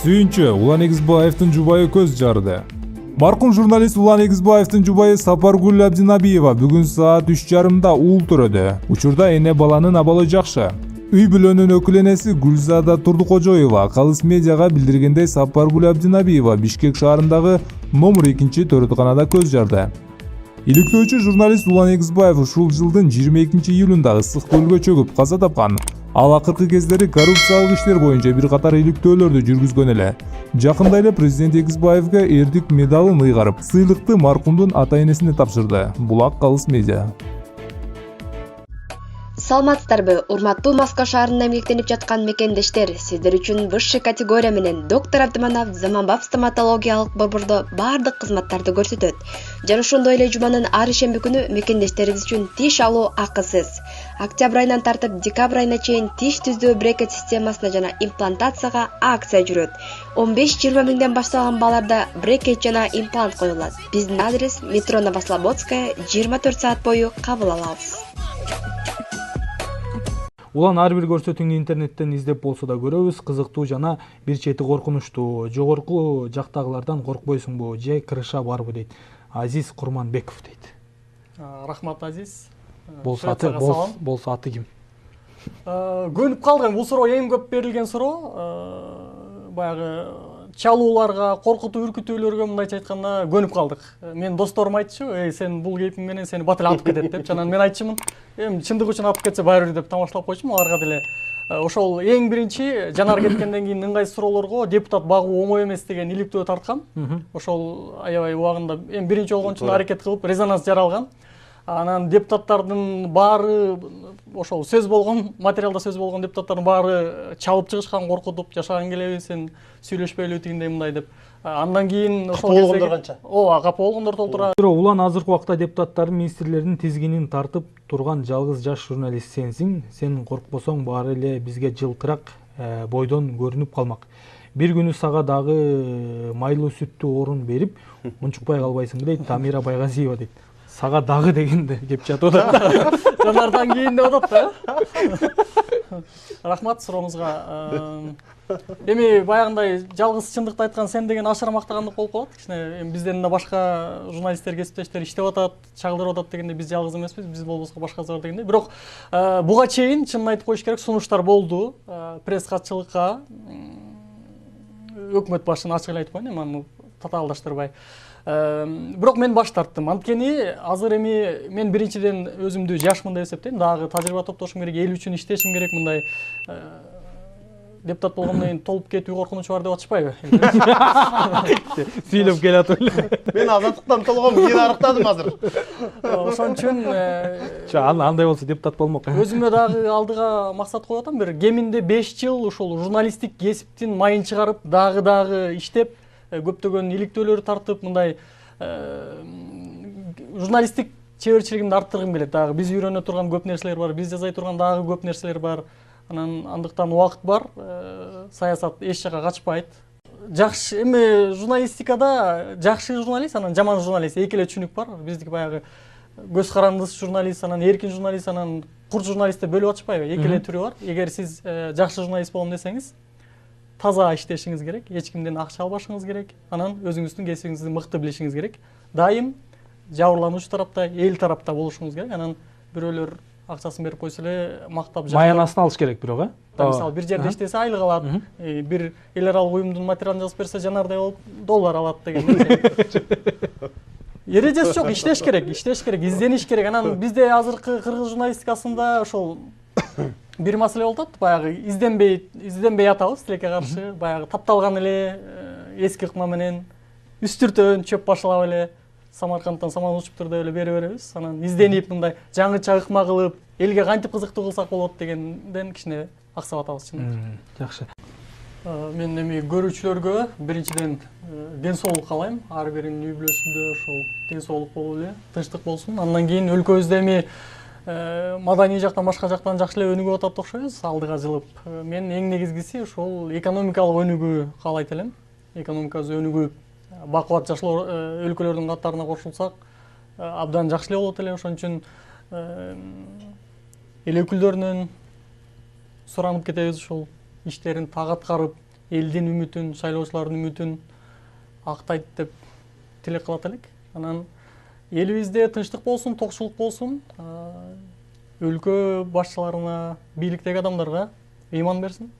Сүйүнчү Улан Эгизбаевдин жубайы көз жарды. Маркум журналист Улан Эгизбаевдин жубайы Сапаргүл Абдинабиева бүгүн саат 3:30 уул төрөдү. Учурда эне баланын абалы жакшы. Үй бүлөнүн өкүл энеси Гүлзада Турдукожоева Калыс медиага билдиргендей, Сапаргүл Абдинабиева Бишкек шаарындагы номер 2 төрөтканада көз жарды. Иликтөөчү журналист Улан Эгизбаев ушул жылдын 22 июлунда ысык көлгө чөгүп каза тапкан. Ал акыркы кездери коррупциялык иштер боюнча бир катар иликтөөлөрдү жүргүзгөн эле. Жакында эле президент Эгизбаевге эрдик медалын ыйгарып, сыйлыкты маркумдун ата энесине тапшырды. Булак Калыс медиа. Саламатсыздарбы, урматтуу Москва шаарында эмгектенип жаткан мекендештер, сиздер үчүн высший категория менен доктор Абдыманов Заманбап стоматологиялык борбордо бардык кызматтарды көрсөтөт. Жана ошондой эле жуманын ар ишемби күнү мекендештерибиз үчүн тиш алуу акысыз. Октябрь айынан тартып декабрь айына чейин тиш түздөө брекет системасына жана имплантацияга акция жүрөт. 15-20 миңден башталган бааларда брекет жана имплант коюлат. Биздин адрес метро Новослободская, 24 саат бою кабыл алабыз. Улан ар бир көрсөтүүңдү интернеттен издеп болсо да көрөбүз, кызыктуу жана бир чети коркунучтуу. Жогорку жактагылардан коркпойсуңбу же крыша барбы дейт. Азиз Курманбеков дейт. Рахмат, Азиз. Болсо аты ким? Көнүп калдым. Бул суроо эң көп берилген суроо. Баягы чалууларга, коркутуу, үркүтүүлөргө мындайча айтканда көнүп калдык. Мен досторум айтчу, сен бул кейпиң менен сени бат эле атып кетет деп. Жана мен айтчумун, чындык үчүн атып кетсе байыр деп тамашталап койчумун. Аларга деле ошол эң биринчи жанар кеткенден кийин ыңгайсыз суроолорго депутат багуу оңой эмес деген иликтөө тарткам. Ошол аябай убагында эми биринчи болгон үчүн аракет кылып резонанс жаралган. Анан депутаттардын баары ошол сөз болгон, материалда сөз болгон депутаттардын баары чабып чыгышкан, коркутуп жашаган келеби, сен сүйлөшпөйлү тигиндей мындай деп. Андан кийин ошол болгондор канча? Ооба, капа болгондор толтура. Улан азыркы убакта депутаттардын, министрлердин тизгинин тартып турган жалгыз жаш журналист сенсиң. Сен коркпосоң баары эле бизге жылтырак бойдон көрүнүп калмак. Бир күнү сага дагы майлуу сүттү орун берип, унчукпай калбайсыңбы дейт Тамира Байгазиева дейт. Сага дагы дегенде кеп жатып атат. Жанардан кийин деп атат да. Рахмат сурооңузга. Эми баягындай жалгыз чындыкты айткан сен деген ашыра мактагандык болуп калат. Кичине бизден да башка журналисттер, кесиптештер иштеп атат, чагылдырып атат дегенде биз жалгыз эмеспиз, биз болбосо башкасы бар дегенде. Бирок буга чейин чынын айтып коюш керек, сунуштар болду. Пресс катчылыкка өкмөт башын ачык эле айтып коеюн, эми аны татаалдаштырбай. Бирок мен баш тарттым. Анткени азыр эми мен биринчиден өзүмдү жашмын деп эсептейм. Дагы тажрыйба топтошум керек, эл үчүн иштешим керек. Мындай депутат болгондон кийин толуп кетүү коркунучу бар деп атышпайбы? Сүйлөп келатып эле. Мен азаттыктан толгом, кийин арыктадым азыр. Ошон үчүн андай болсо депутат болмок. Өзүмө дагы алдыга максат коюп атам. Бир кеминде 5 жыл ушул журналисттик кесиптин майын чыгарып, дагы иштеп, көптөгөн иликтөөлөр тартып, мындай журналисттик чеберчилигимди арттыргым келет. Дагы биз үйрөнө турган көп нерселер бар, биз жазай турган дагы көп нерселер бар. Анан андыктан убакыт бар. Саясат эч жакка качпайт. Жакшы, эми журналистикада жакшы журналист, анан жаман журналист эки эле түшүнүк бар. Биздики баягы көз карандыс журналист, анан эркин журналист, анан курт журналист деп бөлүп атышпайбы? Эки эле түрү бар. Эгер сиз жакшы журналист болом десеңиз, таза иштешиңиз керек, эч кимден акча албашыңыз керек, анан өзүңүздүн кесибиңизди мыкты билишиңиз керек. Дайым жабырлануучу тарапта, эл тарапта болушуңуз керек. Анан бирөөлөр акчасын берип койсо эле мактап маянасын алыш керек бирок, Мисалы бир жерде иштесе айлык алат, бир эл аралык уюмдун материалын жазып берсе жанардай болуп доллар алат деген. Эрежеси жок, иштеш керек, издениш керек. Анан бизде азыркы кыргыз журналистикасында ошол бир маселе болуп атат. Баягы изденбей атабыз тилекке каршы, баягы тапталган эле эски ыкма менен үстүртөн чөп башылап эле Самаркандтан саман учуп тур деп эле бере беребиз. Анан изденип мындай жаңыча ыкма кылып, элге кантип кызыктуу кылсак болот дегенден кичине аксап атабыз чын. Жакшы. Мен эми көрүүчүлөргө биринчиден ден соолук каалайм. Ар биринин үй бүлөсүндө ошол ден соолук болуп эле, тынчтык болсун. Андан кийин өлкөбүздө эми маданий жактан башка жактан жакшы эле өнүгүп атат окшойбуз, алдыга жылып. Мен эң негизгиси ошол экономикалык өнүгүү каалайт элем. Экономикабыз өнүгүп, бакубат жашыл өлкөлөрдүн катарына кошулсак, абдан жакшы эле болот эле. Ошон үчүн эл өкүлдөрүнөн суранып кетебиз ушул иштерин так аткарып, элдин үмүтүн, шайлоочулардын үмүтүн актайт деп тилек кылат элек. Анан элибизде тынчтык болсун, токчулук болсун, өлкө башчыларына, бийликтеги адамдарга ыйман берсин.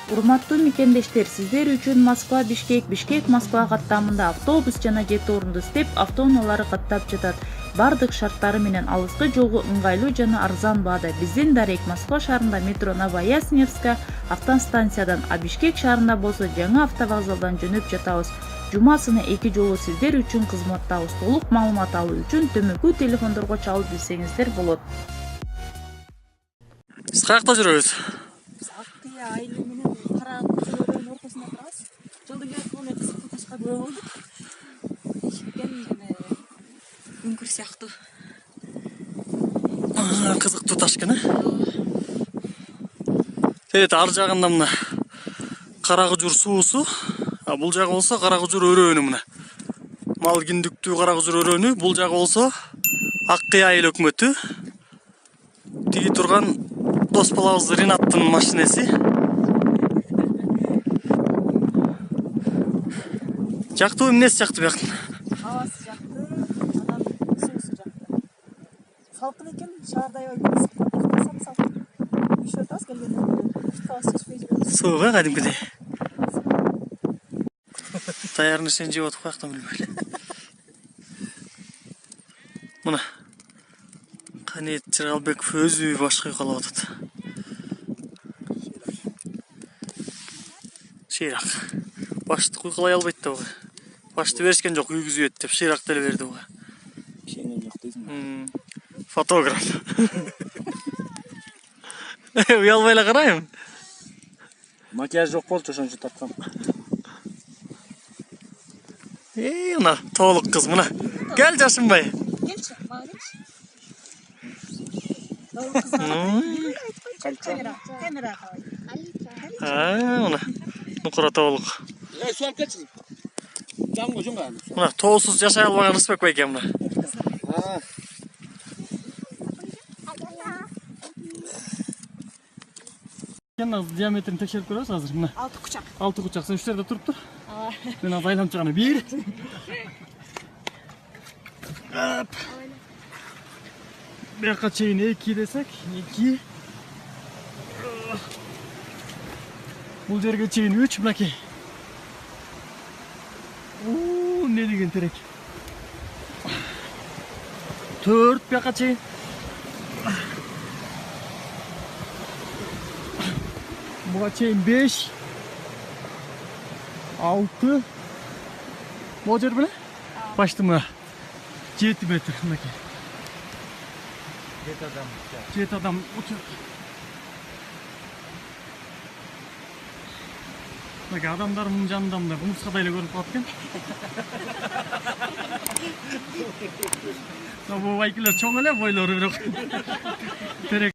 Урматтуу мекендештер, сиздер үчүн Москва Бишкек, Бишкек Москва каттамында автобус жана 7 орундуу степ автоунаалары каттап жатат. Бардык шарттары менен алыскы жолу ыңгайлуу жана арзан баада. Биздин дарек Москва шаарында метро Новоясневская автостанциядан, а Бишкек шаарында болсо жаңы автовокзалдан жөнөп жатабыз. Жумасына 2 жолу сиздер үчүн кызматтабыз. Толук маалымат алуу үчүн төмөнкү телефондорго чалып билсеңиздер болот. Сиз каякта жүрөбүз? Акыя айыл менен кара көчөлөрдүн ортосунда турабыз. Жолдун жакын кызыктуу ташка күбө болдук. Эшиккен жана үңкүр сыяктуу. Кызыктуу таш экен, Тет ар жагында мына Каракыжур суусу, а бул жагы болсо Каракыжур өрөөнү мына. Малгиндүктүү Каракыжур өрөөнү, бул жагы болсо Аккыя айыл өкмөтү. Тиги турган дос балабыз Ринаттын машинеси. Жактуу эмнеси жакты бияктын? Абасы жакты, анан суусу жакты. Салкын экен, шаарда аябай салкын, салкын. Üşүп атабыз келгенде. Табас чечпей жүрөбүз. Сууга кадимкидей. Таярын сен жеп атып каяктан билбейли. Мына Канет Жыргалбеков өзү башка калып атат. Шыйрак. Башты куйкалай албайт да буга. Башты беришкен жок, үйгүзүп деп шыйрак деле берди буга. Кишенем жок дейсиң. Фотограф. Уялбай эле карайм. Макияж жок болчу, ошон үчүн тапкам. Мына толук кыз мына. Кел Жашынбай. Келчи, мага келчи. Толук кызга. Камера кабай. Мына. Нукура толук. Суам кетчи. Жамго жонга. Мына тоосуз жашай албаган Рысбек байке мына. Диаметрин текшерип көрөбүз азыр мына. 6 кучак. 6 кучак. Сен уштерде туруптур. Мен азыр айланып чыганы 1. Бияка чейин 2 десек, 2. Бул жерге чейин 3 мынакей. Не деген терек. 4 бияка чейин. Буга чейин 5. 6. Бул жер беле? Почти мына 7 метр мынакей. 7 адам учат. Мынакей адамдар мунун жанында мына кумурскадай эле көрүнүп калат экен. Бул байкелер чоң эле бойлору бирок. Терек.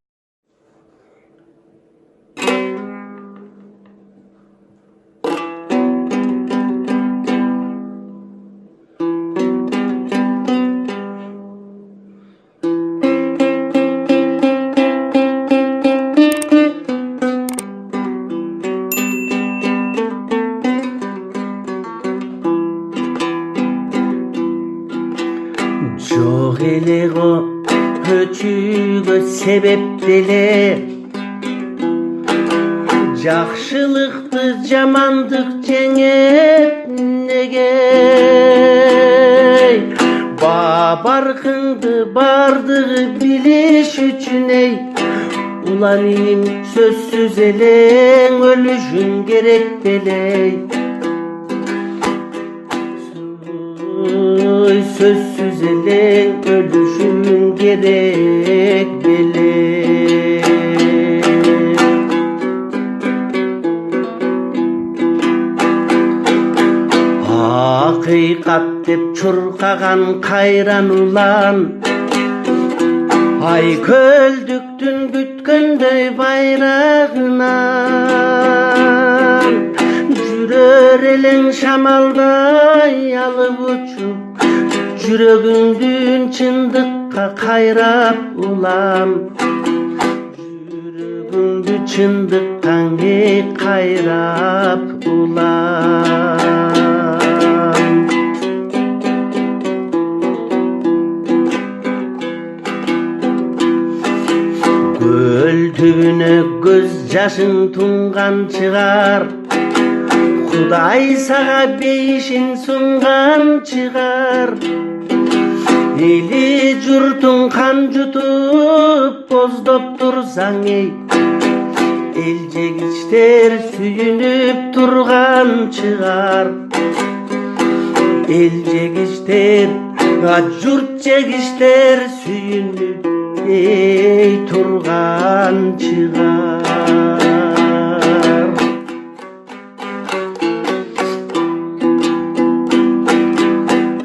Жок эле көчүүгө себеп деле, жакшылыкты жамандык жеңет неге? Баркыңды бардыгы билиш үчүн эй, уланын сөзсүз элең өлүшүң керек белей. Sözsüz elek ölüşün gerek bile. Hakikat dep çurkagan kayran ulan, ay köldüktün gütkönдөй bayrağınan, jürör eleң şamalday alıp uçup, жүрөгүңдүн чындыкка кайрап улам, жүрөгүңдү чындыктан кайрап улам. Көл түбүнө көз жашың тунган чыгар, Кудай сага бейишин сунган чыгар. Эли журтуң кан жутуп боздоп турсаң эй, эл жегичтер сүйүнүп турган чыгар. Эл жегичтер, журт жегичтер сүйүнүп эй турган чыгар.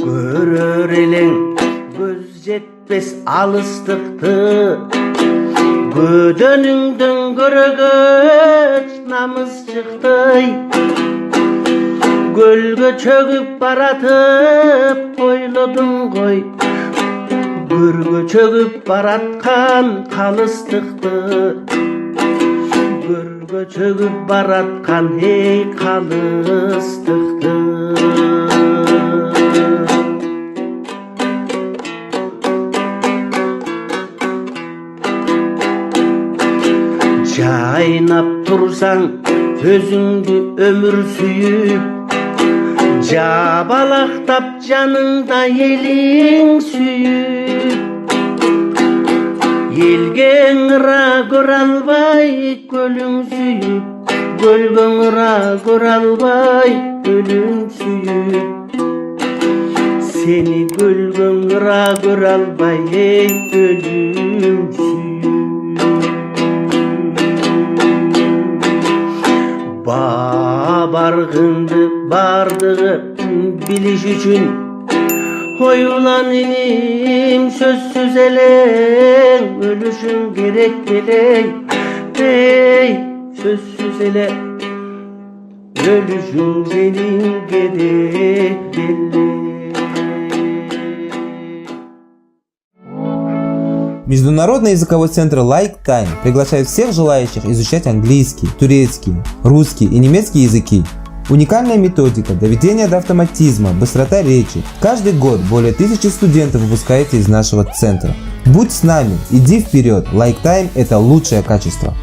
Көрөр элең көз жетпес алыстыкты, көдөнүңдөн көрөгөч намыс чыкты. Көлгө чөгүп баратып ойлодуң гой, көргө чөгүп бараткан калыстыкты. Көргө чөгүп бараткан эй калыстыкты. Жайнап турсаң өзүңдү өмүр сүйүп, жабалактап жаныңда элиң сүйүп. Элге ыңыра көрө албай көлүң сүйүп, көлгө ыңыра көрө албай көлүң сүйүп. Сени көлгө ыңыра көрө албай эй көлүң сүйүп. Баргынды бардыгы билиш үчүн оюлан иним сөзсүз эле өлүшүң керек белең. Эй сөзсүз эле өлүшүң сенин керек белең. Международный языковой центр LikeTime приглашает всех желающих изучать английский, турецкий, русский и немецкий языки. Уникальная методика, доведение до автоматизма, быстрота речи. Каждый год более 1000 студентов выпускается из нашего центра. Будь с нами, иди вперед. LikeTime — это лучшее качество.